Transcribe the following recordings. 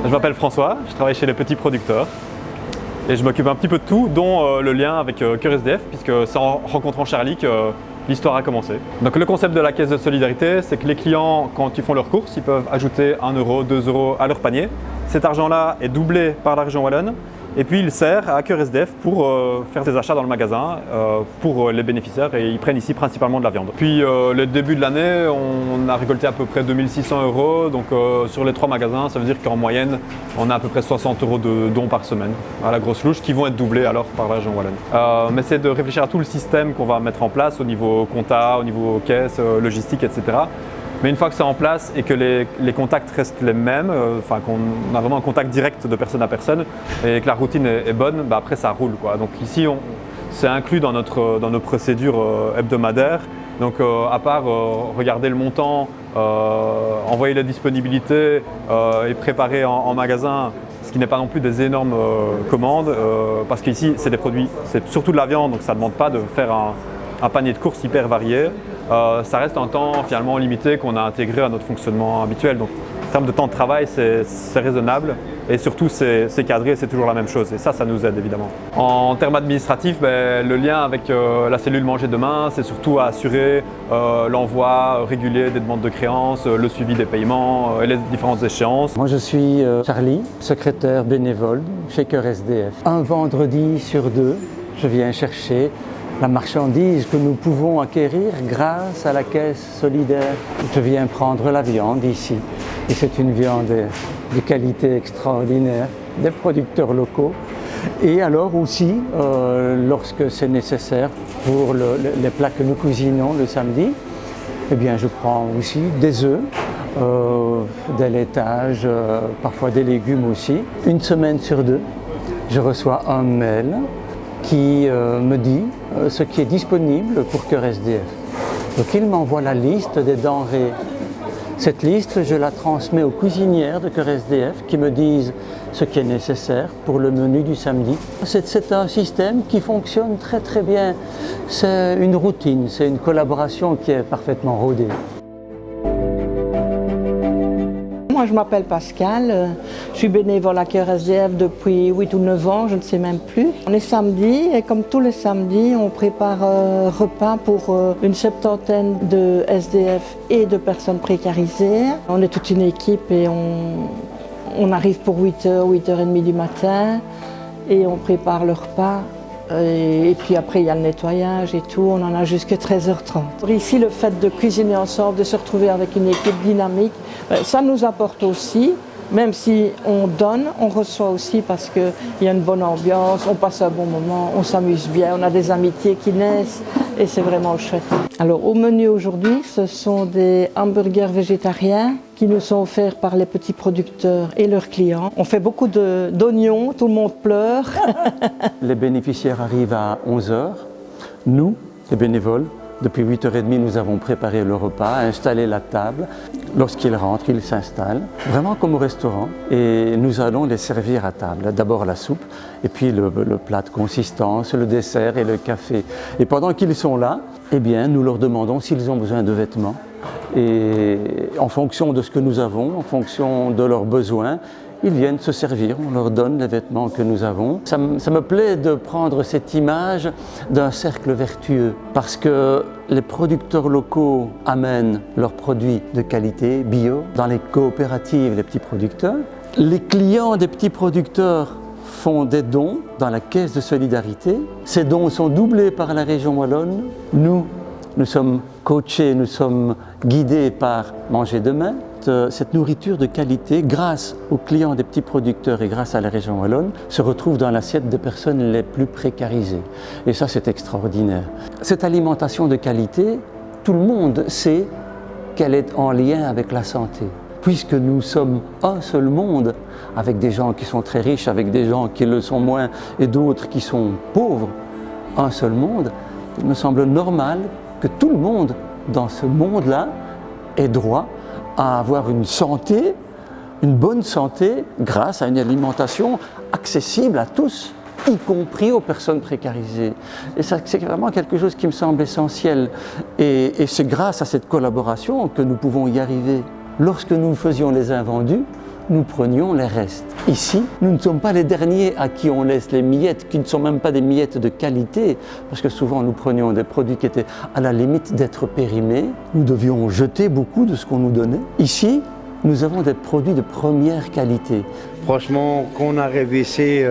Je m'appelle François, je travaille chez les petits producteurs et je m'occupe un petit peu de tout, dont le lien avec Cœur SDF, puisque c'est en rencontrant Charlie que l'histoire a commencé. Donc le concept de la caisse de solidarité, c'est que les clients, quand ils font leurs courses, ils peuvent ajouter 1 euro, 2 euros à leur panier. Cet argent-là est doublé par la région wallonne et puis il sert à Cœur SDF pour faire des achats dans le magasin pour les bénéficiaires, et ils prennent ici principalement de la viande. Puis le début de l'année, on a récolté à peu près 2600 euros, donc sur les 3 magasins, ça veut dire qu'en moyenne, on a à peu près 60 euros de dons par semaine à la grosse louche qui vont être doublés alors par la région wallonne. Mais c'est de réfléchir à tout le système qu'on va mettre en place au niveau compta, au niveau caisse, logistique, etc. Mais une fois que c'est en place et que les contacts restent les mêmes, qu'on a vraiment un contact direct de personne à personne et que la routine est bonne, après ça roule, quoi. Donc ici, c'est inclus dans nos procédures hebdomadaires. Donc à part regarder le montant, envoyer la disponibilité et préparer en magasin, ce qui n'est pas non plus des énormes commandes, parce qu'ici c'est des produits, c'est surtout de la viande, donc ça ne demande pas de faire un panier de courses hyper varié. Ça reste un temps finalement limité qu'on a intégré à notre fonctionnement habituel. Donc en termes de temps de travail, c'est raisonnable et surtout c'est cadré, c'est toujours la même chose, et ça nous aide évidemment. En termes administratifs, le lien avec la cellule Manger Demain, c'est surtout à assurer l'envoi régulier des demandes de créances, le suivi des paiements et les différentes échéances. Moi je suis Charlie, secrétaire bénévole chez Cœur SDF. Un vendredi sur 2, je viens chercher la marchandise que nous pouvons acquérir grâce à la caisse solidaire. Je viens prendre la viande ici, et c'est une viande de qualité extraordinaire, des producteurs locaux. Et alors aussi, lorsque c'est nécessaire pour les plats que nous cuisinons le samedi, eh bien je prends aussi des œufs, des laitages, parfois des légumes aussi. Une semaine sur 2, je reçois un mail qui me dit ce qui est disponible pour Cœur SDF. Donc il m'envoie la liste des denrées. Cette liste, je la transmets aux cuisinières de Cœur SDF qui me disent ce qui est nécessaire pour le menu du samedi. C'est un système qui fonctionne très très bien. C'est une routine, c'est une collaboration qui est parfaitement rodée. Moi je m'appelle Pascal, je suis bénévole à Cœur SDF depuis 8 ou 9 ans, je ne sais même plus. On est samedi et comme tous les samedis, on prépare un repas pour une 70aine de SDF et de personnes précarisées. On est toute une équipe et on arrive pour 8h, 8h30 du matin et on prépare le repas. Et puis après il y a le nettoyage et tout, on en a jusqu'à 13h30. Ici le fait de cuisiner ensemble, de se retrouver avec une équipe dynamique, ça nous apporte aussi, même si on donne, on reçoit aussi parce qu'il y a une bonne ambiance, on passe un bon moment, on s'amuse bien, on a des amitiés qui naissent et c'est vraiment chouette. Alors au menu aujourd'hui, ce sont des hamburgers végétariens qui nous sont offerts par les petits producteurs et leurs clients. On fait beaucoup d'oignons, tout le monde pleure. Les bénéficiaires arrivent à 11h. Nous, les bénévoles, depuis 8h30, nous avons préparé le repas, installé la table. Lorsqu'ils rentrent, ils s'installent, vraiment comme au restaurant. Et nous allons les servir à table. D'abord la soupe, et puis le plat de consistance, le dessert et le café. Et pendant qu'ils sont là, eh bien, nous leur demandons s'ils ont besoin de vêtements. Et en fonction de ce que nous avons, en fonction de leurs besoins, ils viennent se servir, on leur donne les vêtements que nous avons. Ça me plaît de prendre cette image d'un cercle vertueux parce que les producteurs locaux amènent leurs produits de qualité, bio, dans les coopératives, les petits producteurs. Les clients des petits producteurs font des dons dans la caisse de solidarité. Ces dons sont doublés par la région wallonne. Nous sommes coachés, nous sommes guidés par Manger Demain. Cette nourriture de qualité, grâce aux clients des petits producteurs et grâce à la région wallonne, se retrouve dans l'assiette des personnes les plus précarisées. Et ça, c'est extraordinaire. Cette alimentation de qualité, tout le monde sait qu'elle est en lien avec la santé. Puisque nous sommes un seul monde, avec des gens qui sont très riches, avec des gens qui le sont moins et d'autres qui sont pauvres, un seul monde, il me semble normal que tout le monde dans ce monde-là ait droit à avoir une santé, une bonne santé, grâce à une alimentation accessible à tous, y compris aux personnes précarisées. Et ça, c'est vraiment quelque chose qui me semble essentiel. Et c'est grâce à cette collaboration que nous pouvons y arriver. Lorsque nous faisions les invendus, nous prenions les restes. Ici, nous ne sommes pas les derniers à qui on laisse les miettes, qui ne sont même pas des miettes de qualité, parce que souvent nous prenions des produits qui étaient à la limite d'être périmés. Nous devions jeter beaucoup de ce qu'on nous donnait. Ici, nous avons des produits de première qualité. Franchement, quand on arrive ici,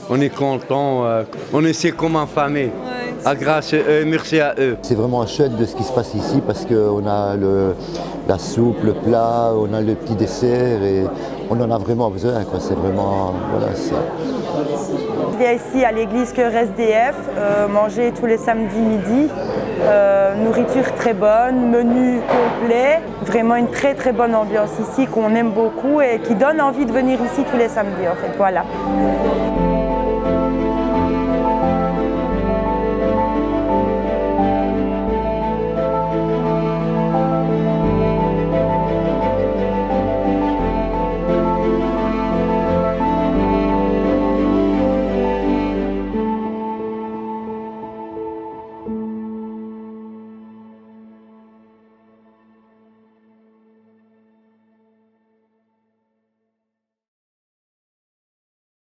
on est content, on est ici comme en famille. Grâce à eux, merci à eux. C'est vraiment chouette de ce qui se passe ici parce qu'on a la soupe, le plat, on a le petit dessert et on en a vraiment besoin. C'est vraiment, voilà, ça. Je viens ici à l'église Cœur SDF, manger tous les samedis midi. Nourriture très bonne, menu complet, vraiment une très très bonne ambiance ici qu'on aime beaucoup et qui donne envie de venir ici tous les samedis en fait, voilà.